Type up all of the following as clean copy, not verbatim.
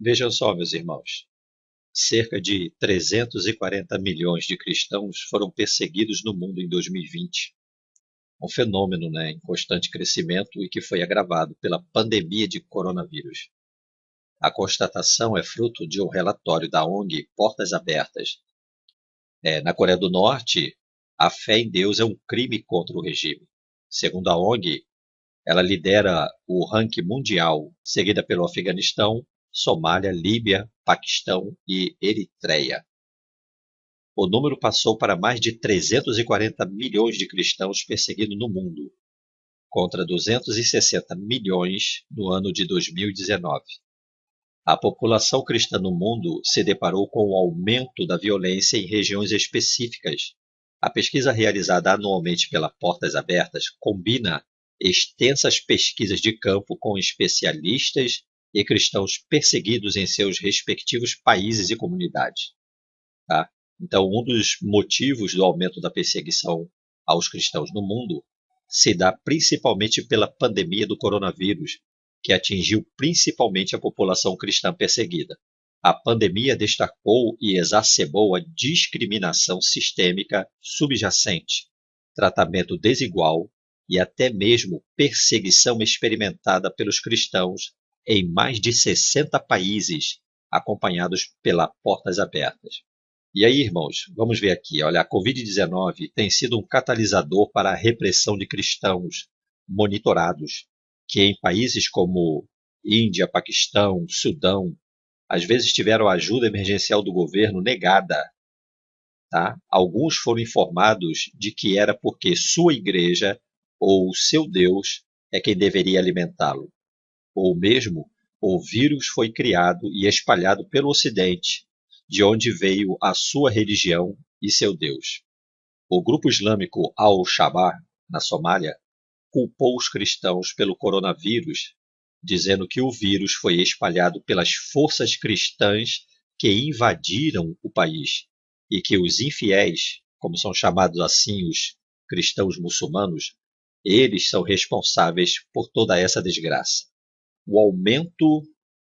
Vejam só, meus irmãos, cerca de 340 milhões de cristãos foram perseguidos no mundo em 2020. Um fenômeno, em constante crescimento e que foi agravado pela pandemia de coronavírus. A constatação é fruto de um relatório da ONG Portas Abertas. Na Coreia do Norte, a fé em Deus é um crime contra o regime. Segundo a ONG, ela lidera o ranking mundial, seguida pelo Afeganistão, Somália, Líbia, Paquistão e Eritreia. O número passou para mais de 340 milhões de cristãos perseguidos no mundo, contra 260 milhões no ano de 2019. A população cristã no mundo se deparou com o aumento da violência em regiões específicas. A pesquisa realizada anualmente pela Portas Abertas combina extensas pesquisas de campo com especialistas e cristãos perseguidos em seus respectivos países e comunidades. Tá? Então, um dos motivos do aumento da perseguição aos cristãos no mundo se dá principalmente pela pandemia do coronavírus, que atingiu principalmente a população cristã perseguida. A pandemia destacou e exacerbou a discriminação sistêmica subjacente, tratamento desigual e até mesmo perseguição experimentada pelos cristãos em mais de 60 países, acompanhados pela Portas Abertas. E aí, irmãos, vamos ver aqui. Olha, a Covid-19 tem sido um catalisador para a repressão de cristãos monitorados, que em países como Índia, Paquistão, Sudão, às vezes tiveram a ajuda emergencial do governo negada. Tá? Alguns foram informados de que era porque sua igreja ou seu Deus é quem deveria alimentá-lo. Ou mesmo, o vírus foi criado e espalhado pelo Ocidente, de onde veio a sua religião e seu Deus. O grupo islâmico Al-Shabaab, na Somália, culpou os cristãos pelo coronavírus, dizendo que o vírus foi espalhado pelas forças cristãs que invadiram o país e que os infiéis, como são chamados assim os cristãos muçulmanos, eles são responsáveis por toda essa desgraça. O aumento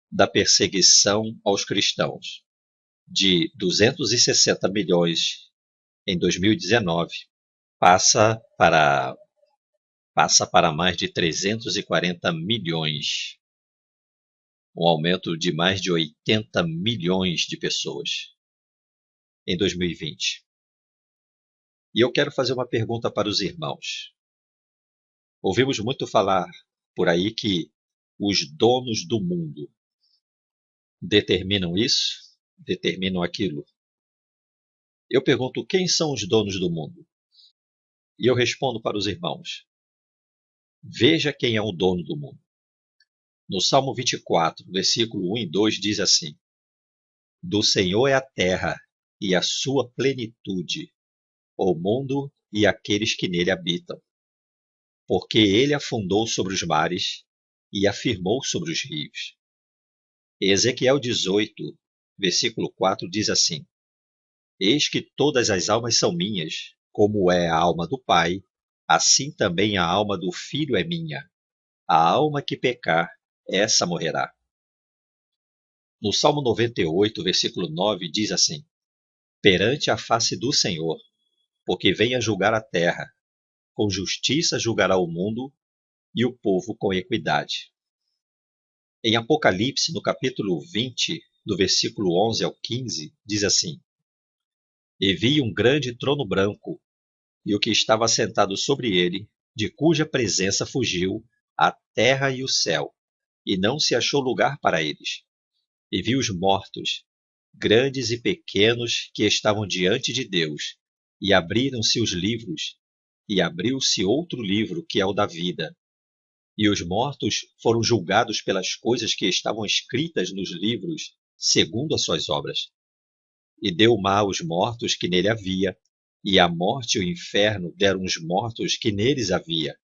da perseguição aos cristãos de 260 milhões em 2019 passa para mais de 340 milhões, um aumento de mais de 80 milhões de pessoas em 2020. E eu quero fazer uma pergunta para os irmãos. Ouvimos muito falar por aí que os donos do mundo determinam isso, determinam aquilo. Eu pergunto, quem são os donos do mundo? E eu respondo para os irmãos, veja quem é o dono do mundo. No Salmo 24, versículo 1 e 2 diz assim, do Senhor é a terra e a sua plenitude, o mundo e aqueles que nele habitam. Porque ele afundou sobre os mares e afirmou sobre os rios. Ezequiel 18, versículo 4 diz assim, eis que todas as almas são minhas, como é a alma do Pai, assim também a alma do Filho é minha. A alma que pecar, essa morrerá. No Salmo 98, versículo 9, diz assim, perante a face do Senhor, porque vem a julgar a terra, com justiça julgará o mundo e o povo com equidade. Em Apocalipse, no capítulo 20, do versículo 11 ao 15, diz assim, e vi um grande trono branco, e o que estava sentado sobre ele, de cuja presença fugiu a terra e o céu, e não se achou lugar para eles. E vi os mortos, grandes e pequenos, que estavam diante de Deus, e abriram-se os livros, e abriu-se outro livro, que é o da vida. E os mortos foram julgados pelas coisas que estavam escritas nos livros, segundo as suas obras. E deu mar aos mortos que nele havia, e a morte e o inferno deram os mortos que neles havia,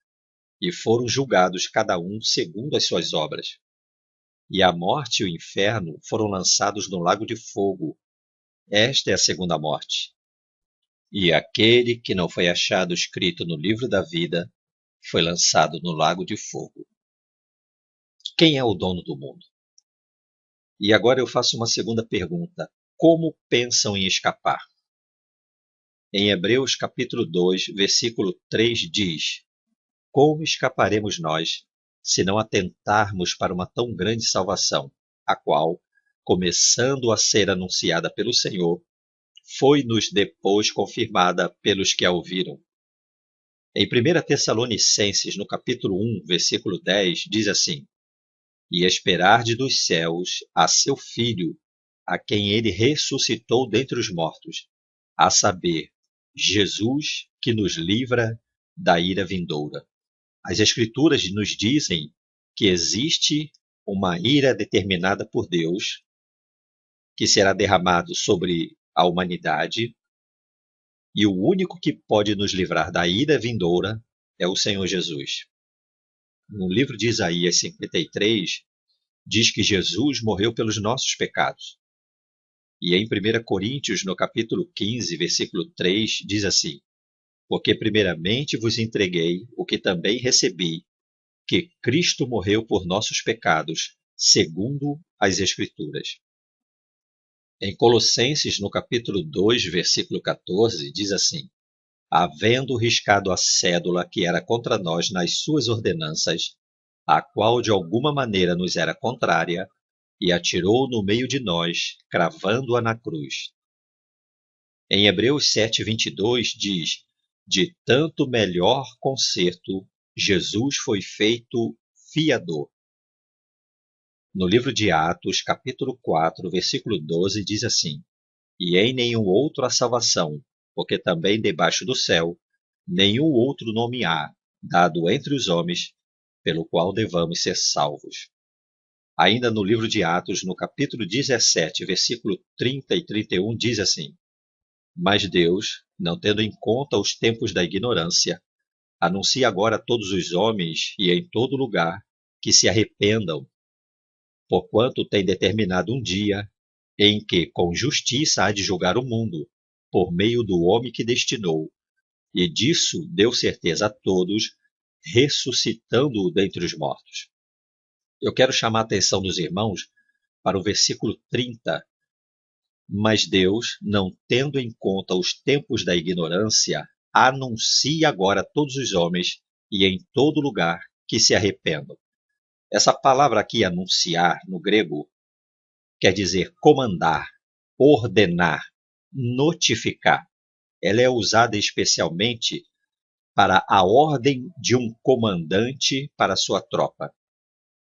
e foram julgados cada um segundo as suas obras. E a morte e o inferno foram lançados no lago de fogo. Esta é a segunda morte. E aquele que não foi achado escrito no livro da vida foi lançado no lago de fogo. Quem é o dono do mundo? E agora eu faço uma segunda pergunta. Como pensam em escapar? Em Hebreus capítulo 2, versículo 3 diz: Como escaparemos nós, se não atentarmos para uma tão grande salvação, a qual, começando a ser anunciada pelo Senhor, foi-nos depois confirmada pelos que a ouviram? Em 1 Tessalonicenses, no capítulo 1, versículo 10, diz assim: E esperarde dos céus a seu Filho, a quem ele ressuscitou dentre os mortos, a saber, Jesus, que nos livra da ira vindoura. As Escrituras nos dizem que existe uma ira determinada por Deus, que será derramado sobre a humanidade, e o único que pode nos livrar da ira vindoura é o Senhor Jesus. No livro de Isaías 53, diz que Jesus morreu pelos nossos pecados. E em 1 Coríntios, no capítulo 15, versículo 3, diz assim: Porque primeiramente vos entreguei o que também recebi, que Cristo morreu por nossos pecados, segundo as Escrituras. Em Colossenses, no capítulo 2, versículo 14, diz assim: Havendo riscado a cédula que era contra nós nas suas ordenanças, a qual de alguma maneira nos era contrária, e atirou no meio de nós, cravando-a na cruz. Em Hebreus 7:22 diz: De tanto melhor concerto, Jesus foi feito fiador. No livro de Atos, capítulo 4, versículo 12, diz assim: E em nenhum outro há salvação, porque também debaixo do céu nenhum outro nome há, dado entre os homens, pelo qual devamos ser salvos. Ainda no livro de Atos, no capítulo 17, versículo 30 e 31, diz assim: Mas Deus, não tendo em conta os tempos da ignorância, anuncia agora a todos os homens e em todo lugar que se arrependam, porquanto tem determinado um dia em que com justiça há de julgar o mundo, por meio do homem que destinou, e disso deu certeza a todos, ressuscitando-o dentre os mortos. Eu quero chamar a atenção dos irmãos para o versículo 30. Mas Deus, não tendo em conta os tempos da ignorância, anuncia agora a todos os homens e em todo lugar que se arrependam. Essa palavra aqui, anunciar, no grego, quer dizer comandar, ordenar, notificar. Ela é usada especialmente para a ordem de um comandante para sua tropa.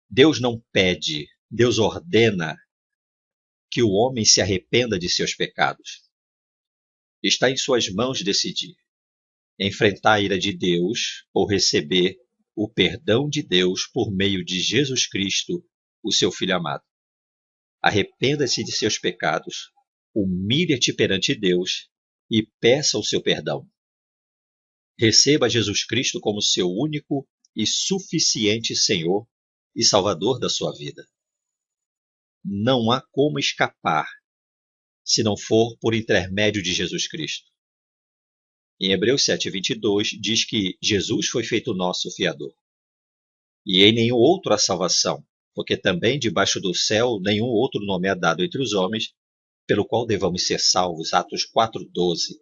Deus não pede, Deus ordena que o homem se arrependa de seus pecados. Está em suas mãos decidir enfrentar a ira de Deus ou receber o perdão de Deus por meio de Jesus Cristo, o seu Filho amado. Arrependa-se de seus pecados, humilhe-te perante Deus e peça o seu perdão. Receba Jesus Cristo como seu único e suficiente Senhor e Salvador da sua vida. Não há como escapar se não for por intermédio de Jesus Cristo. Em Hebreus 7:22 diz que Jesus foi feito nosso fiador. E em nenhum outro há salvação, porque também debaixo do céu nenhum outro nome é dado entre os homens, pelo qual devamos ser salvos. Atos 4:12.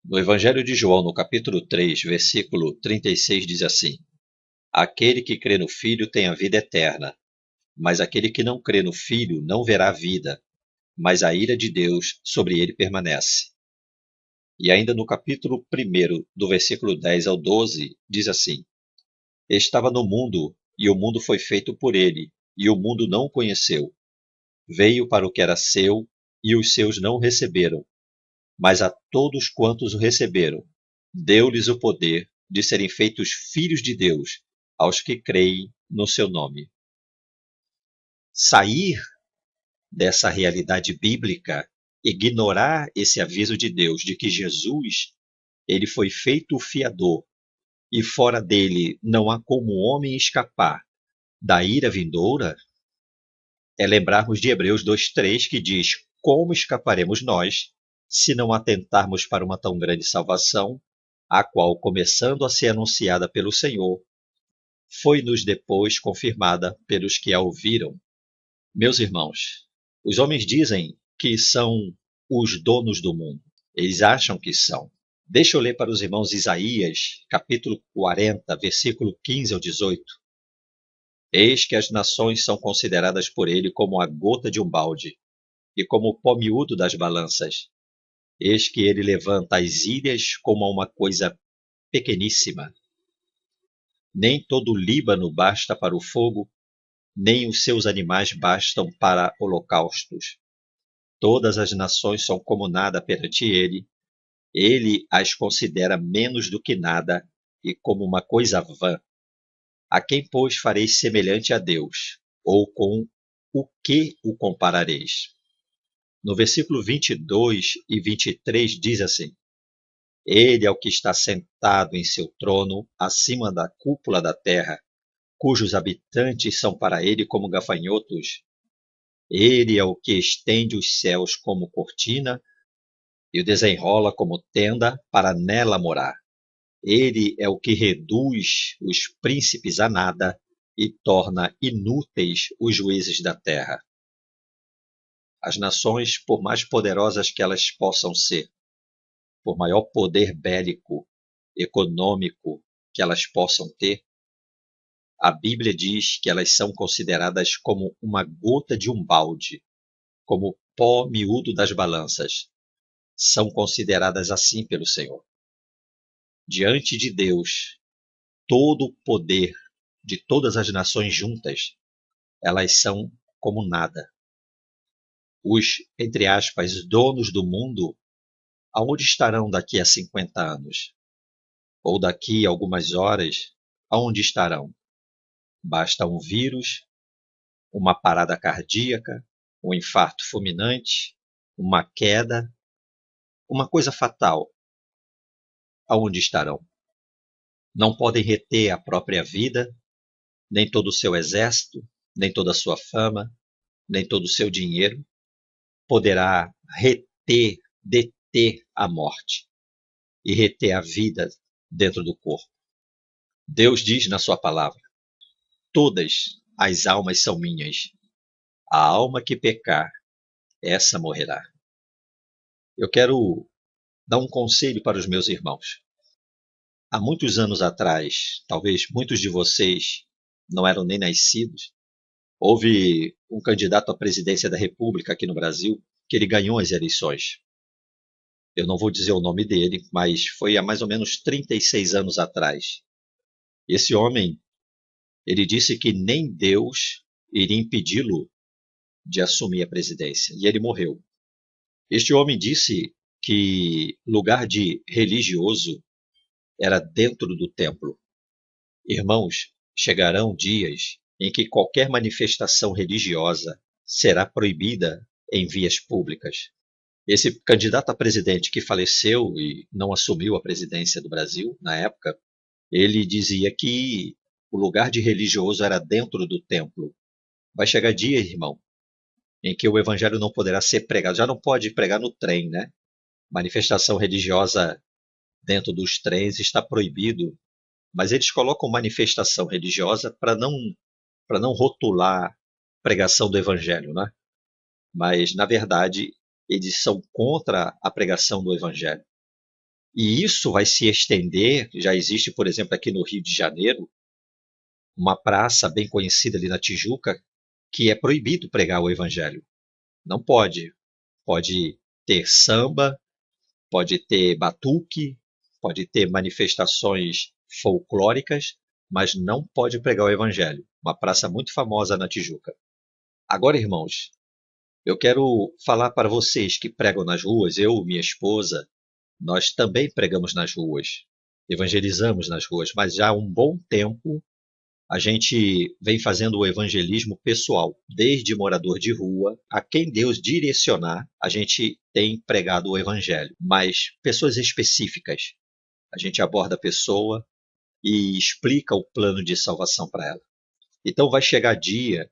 No Evangelho de João, no capítulo 3, versículo 36, diz assim: Aquele que crê no Filho tem a vida eterna, mas aquele que não crê no Filho não verá a vida, mas a ira de Deus sobre ele permanece. E ainda no capítulo 1, do versículo 10 ao 12, diz assim: Estava no mundo, e o mundo foi feito por ele, e o mundo não o conheceu. Veio para o que era seu, e os seus não o receberam. Mas a todos quantos o receberam, deu-lhes o poder de serem feitos filhos de Deus, aos que creem no seu nome. Sair dessa realidade bíblica, ignorar esse aviso de Deus de que Jesus, ele foi feito o fiador, e fora dele não há como o homem escapar da ira vindoura, é lembrarmos de Hebreus 2:3, que diz: Como escaparemos nós, se não atentarmos para uma tão grande salvação, a qual, começando a ser anunciada pelo Senhor, foi-nos depois confirmada pelos que a ouviram. Meus irmãos, os homens dizem que são os donos do mundo. Eles acham que são. Deixa eu ler para os irmãos Isaías, capítulo 40, versículo 15 ao 18. Eis que as nações são consideradas por ele como a gota de um balde, e como o pó miúdo das balanças. Eis que ele levanta as ilhas como uma coisa pequeníssima. Nem todo o Líbano basta para o fogo, nem os seus animais bastam para holocaustos. Todas as nações são como nada perante ele. Ele as considera menos do que nada e como uma coisa vã. A quem, pois, fareis semelhante a Deus? Ou com o que o comparareis? No versículo 22 e 23 diz assim: Ele é o que está sentado em seu trono, acima da cúpula da terra, cujos habitantes são para ele como gafanhotos. Ele é o que estende os céus como cortina e o desenrola como tenda para nela morar. Ele é o que reduz os príncipes a nada e torna inúteis os juízes da terra. As nações, por mais poderosas que elas possam ser, por maior poder bélico, econômico que elas possam ter, a Bíblia diz que elas são consideradas como uma gota de um balde, como pó miúdo das balanças. São consideradas assim pelo Senhor. Diante de Deus, todo o poder de todas as nações juntas, elas são como nada. Os, entre aspas, donos do mundo, aonde estarão daqui a 50 anos? Ou daqui a algumas horas, aonde estarão? Basta um vírus, uma parada cardíaca, um infarto fulminante, uma queda, uma coisa fatal. Aonde estarão? Não podem reter a própria vida, nem todo o seu exército, nem toda a sua fama, nem todo o seu dinheiro poderá reter, deter a morte e reter a vida dentro do corpo. Deus diz na sua palavra: todas as almas são minhas. A alma que pecar, essa morrerá. Eu quero dar um conselho para os meus irmãos. Há muitos anos atrás, talvez muitos de vocês não eram nem nascidos, houve um candidato à presidência da República aqui no Brasil que ele ganhou as eleições. Eu não vou dizer o nome dele, mas foi há mais ou menos 36 anos atrás. Esse homem, ele disse que nem Deus iria impedi-lo de assumir a presidência, e ele morreu. Este homem disse que lugar de religioso era dentro do templo. Irmãos, chegarão dias em que qualquer manifestação religiosa será proibida em vias públicas. Esse candidato a presidente que faleceu e não assumiu a presidência do Brasil na época, ele dizia que o lugar de religioso era dentro do templo. Vai chegar dia, irmão, em que o evangelho não poderá ser pregado. Já não pode pregar no trem, né? Manifestação religiosa dentro dos trens está proibido, mas eles colocam manifestação religiosa para não rotular pregação do evangelho, né? Mas na verdade eles são contra a pregação do evangelho. E isso vai se estender, já existe, por exemplo, aqui no Rio de Janeiro, uma praça bem conhecida ali na Tijuca, que é proibido pregar o evangelho. Não pode. Pode ter samba, pode ter batuque, pode ter manifestações folclóricas, mas não pode pregar o evangelho. Uma praça muito famosa na Tijuca. Agora, irmãos, eu quero falar para vocês que pregam nas ruas, eu, minha esposa, nós também pregamos nas ruas, evangelizamos nas ruas, mas já há um bom tempo a gente vem fazendo o evangelismo pessoal, desde morador de rua, a quem Deus direcionar, a gente tem pregado o evangelho, mas pessoas específicas. A gente aborda a pessoa e explica o plano de salvação para ela. Então vai chegar dia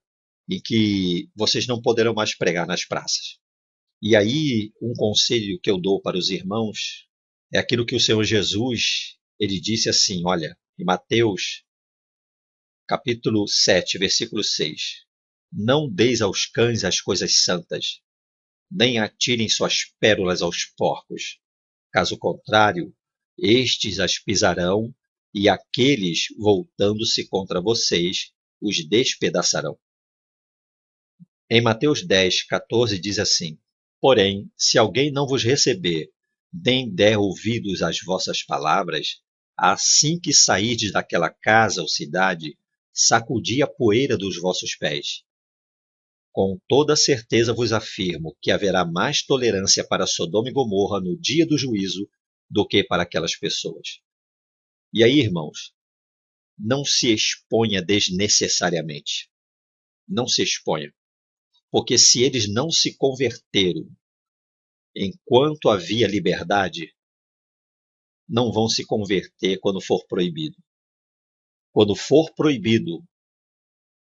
em que vocês não poderão mais pregar nas praças. E aí, um conselho que eu dou para os irmãos é aquilo que o Senhor Jesus, ele disse assim, olha, em Mateus capítulo 7, versículo 6. Não deis aos cães as coisas santas, nem atirem suas pérolas aos porcos. Caso contrário, estes as pisarão, e aqueles, voltando-se contra vocês, os despedaçarão. Em Mateus 10:14 diz assim: Porém, se alguém não vos receber, nem der ouvidos às vossas palavras, assim que sairdes daquela casa ou cidade, sacudi a poeira dos vossos pés. Com toda certeza vos afirmo que haverá mais tolerância para Sodoma e Gomorra no dia do juízo do que para aquelas pessoas. E aí, irmãos, não se exponha desnecessariamente. Não se exponha. Porque se eles não se converteram enquanto havia liberdade, não vão se converter quando for proibido. Quando for proibido,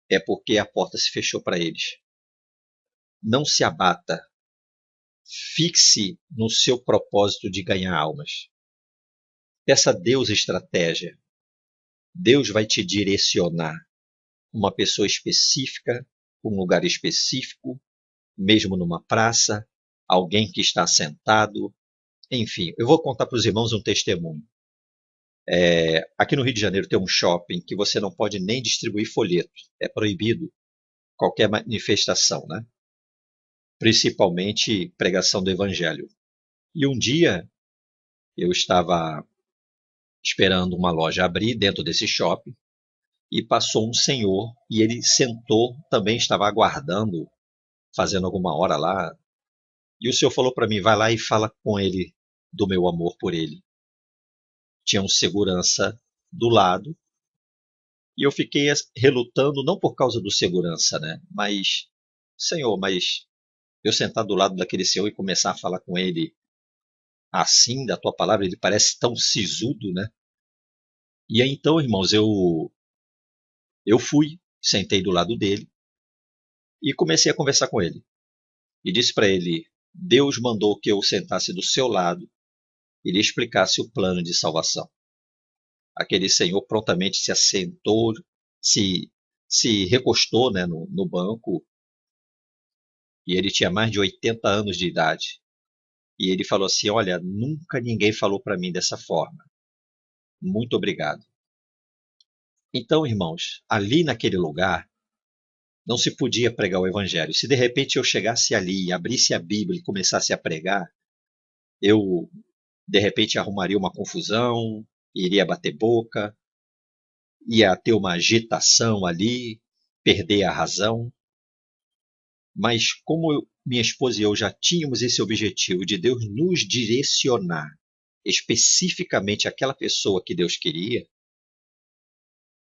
é porque a porta se fechou para eles. Não se abata. Fixe no seu propósito de ganhar almas. Peça a Deus estratégia. Deus vai te direcionar uma pessoa específica, um lugar específico, mesmo numa praça, alguém que está sentado. Enfim, eu vou contar para os irmãos um testemunho. Aqui no Rio de Janeiro tem um shopping que você não pode nem distribuir folheto. É proibido qualquer manifestação, né? Principalmente pregação do evangelho. E um dia eu estava esperando uma loja abrir dentro desse shopping e passou um senhor e ele sentou, também estava aguardando, fazendo alguma hora lá. E o senhor falou para mim, vai lá e fala com ele do meu amor por ele. Tinha um segurança do lado e eu fiquei relutando, não por causa do segurança, né? Mas eu sentar do lado daquele senhor e começar a falar com ele assim, da tua palavra, ele parece tão sisudo, né? E aí então, irmãos, eu fui, sentei do lado dele e comecei a conversar com ele. E disse para ele, Deus mandou que eu sentasse do seu lado e lhe explicasse o plano de salvação. Aquele senhor prontamente se assentou, se recostou, né, no banco, e ele tinha mais de 80 anos de idade. E ele falou assim, olha, nunca ninguém falou para mim dessa forma. Muito obrigado. Então, irmãos, ali naquele lugar, não se podia pregar o evangelho. Se de repente eu chegasse ali, abrisse a Bíblia e começasse a pregar, eu de repente arrumaria uma confusão, iria bater boca, ia ter uma agitação ali, perder a razão. Mas como minha esposa e eu já tínhamos esse objetivo de Deus nos direcionar especificamente àquela pessoa que Deus queria,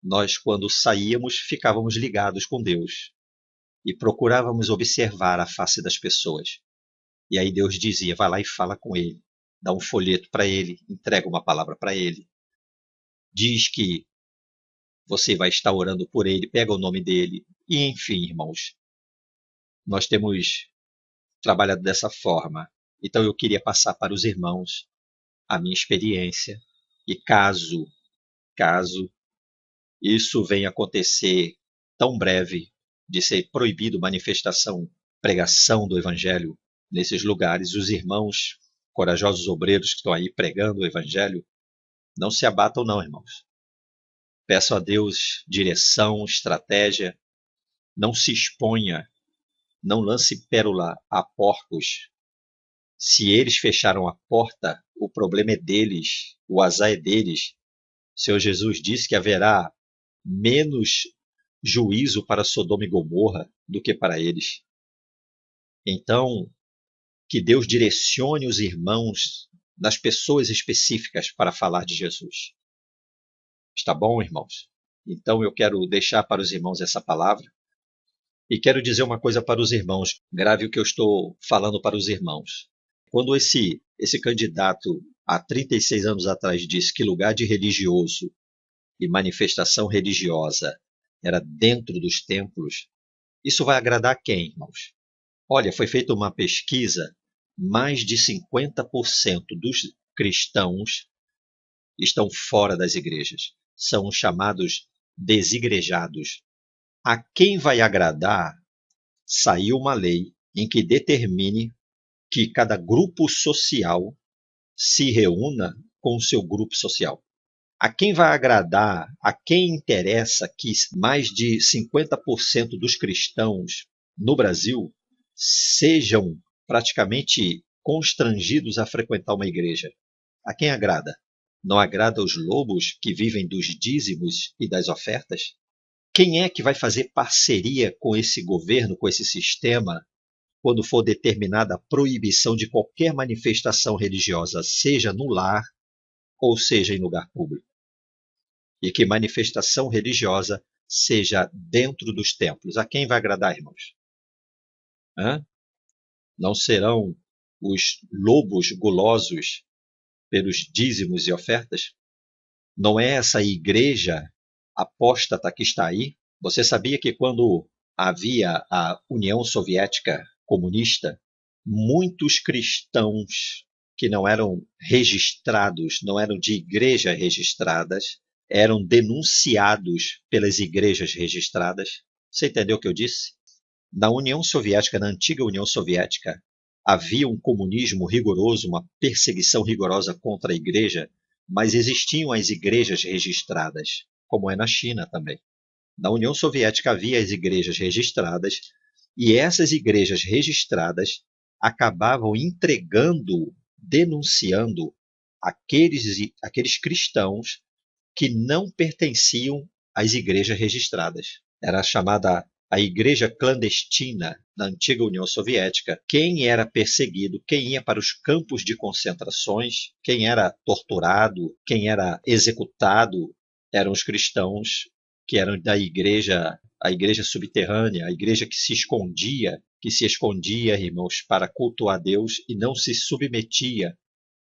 nós, quando saíamos, ficávamos ligados com Deus e procurávamos observar a face das pessoas. E aí Deus dizia, vai lá e fala com ele, dá um folheto para ele, entrega uma palavra para ele, diz que você vai estar orando por ele, pega o nome dele, e enfim, irmãos, nós temos trabalhado dessa forma. Então eu queria passar para os irmãos a minha experiência, e caso isso venha acontecer tão breve, de ser proibido manifestação, pregação do evangelho nesses lugares, os irmãos corajosos obreiros que estão aí pregando o evangelho, não se abatam não, irmãos. Peço a Deus direção, estratégia, não se exponha, não lance pérola a porcos. Se eles fecharam a porta, o problema é deles, o azar é deles. O Senhor Jesus disse que haverá menos juízo para Sodoma e Gomorra do que para eles. Então, que Deus direcione os irmãos nas pessoas específicas para falar de Jesus. Está bom, irmãos? Então eu quero deixar para os irmãos essa palavra e quero dizer uma coisa para os irmãos. Grave o que eu estou falando para os irmãos. Quando esse candidato, há 36 anos atrás, disse que lugar de religioso e manifestação religiosa era dentro dos templos, isso vai agradar quem, irmãos? Olha, foi feita uma pesquisa, mais de 50% dos cristãos estão fora das igrejas. São os chamados desigrejados. A quem vai agradar, saiu uma lei em que determine que cada grupo social se reúna com o seu grupo social. A quem vai agradar, a quem interessa que mais de 50% dos cristãos no Brasil sejam praticamente constrangidos a frequentar uma igreja? A quem agrada? Não agrada aos lobos que vivem dos dízimos e das ofertas? Quem é que vai fazer parceria com esse governo, com esse sistema, quando for determinada a proibição de qualquer manifestação religiosa, seja no lar ou seja em lugar público? E que manifestação religiosa seja dentro dos templos? A quem vai agradar, irmãos? Hã? Não serão os lobos gulosos pelos dízimos e ofertas? Não é essa igreja apóstata que está aí? Você sabia que quando havia a União Soviética comunista, muitos cristãos que não eram registrados, não eram de igrejas registradas, eram denunciados pelas igrejas registradas? Você entendeu o que eu disse? Na União Soviética, na antiga União Soviética, havia um comunismo rigoroso, uma perseguição rigorosa contra a igreja, mas existiam as igrejas registradas, como é na China também. Na União Soviética havia as igrejas registradas, e essas igrejas registradas acabavam entregando, denunciando aqueles cristãos que não pertenciam às igrejas registradas. Era chamada a igreja clandestina na antiga União Soviética. Quem era perseguido, quem ia para os campos de concentrações, quem era torturado, quem era executado, eram os cristãos que eram da igreja, a igreja subterrânea, a igreja que se escondia, irmãos, para cultuar Deus e não se submetia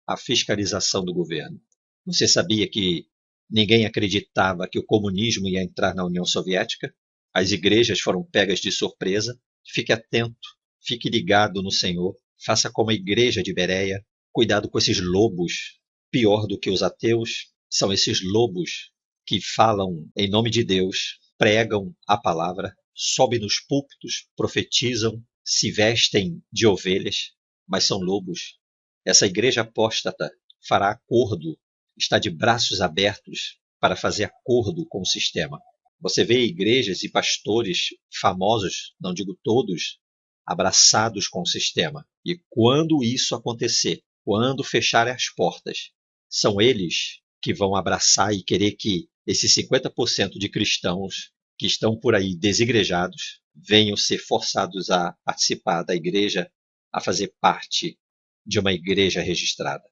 à fiscalização do governo. Você sabia que ninguém acreditava que o comunismo ia entrar na União Soviética? As igrejas foram pegas de surpresa. Fique atento, fique ligado no Senhor, faça como a igreja de Bereia. Cuidado com esses lobos. Pior do que os ateus são esses lobos que falam em nome de Deus, pregam a palavra, sobem nos púlpitos, profetizam, se vestem de ovelhas, mas são lobos. Essa igreja apóstata fará acordo, está de braços abertos para fazer acordo com o sistema. Você vê igrejas e pastores famosos, não digo todos, abraçados com o sistema. E quando isso acontecer, quando fecharem as portas, são eles que vão abraçar e querer que esses 50% de cristãos que estão por aí desigrejados venham ser forçados a participar da igreja, a fazer parte de uma igreja registrada.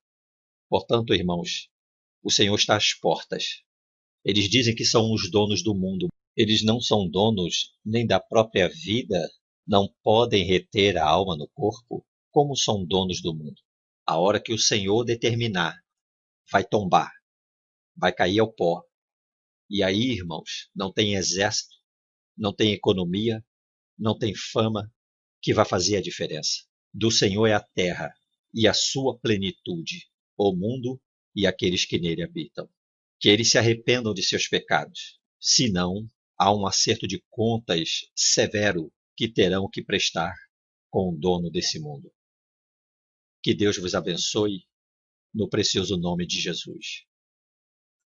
Portanto, irmãos, o Senhor está às portas. Eles dizem que são os donos do mundo. Eles não são donos nem da própria vida, não podem reter a alma no corpo, como são donos do mundo. A hora que o Senhor determinar, vai tombar, vai cair ao pó. E aí, irmãos, não tem exército, não tem economia, não tem fama que vai fazer a diferença. Do Senhor é a terra e a sua plenitude, o mundo e aqueles que nele habitam. Que eles se arrependam de seus pecados, senão há um acerto de contas severo que terão que prestar com o dono desse mundo. Que Deus vos abençoe, no precioso nome de Jesus.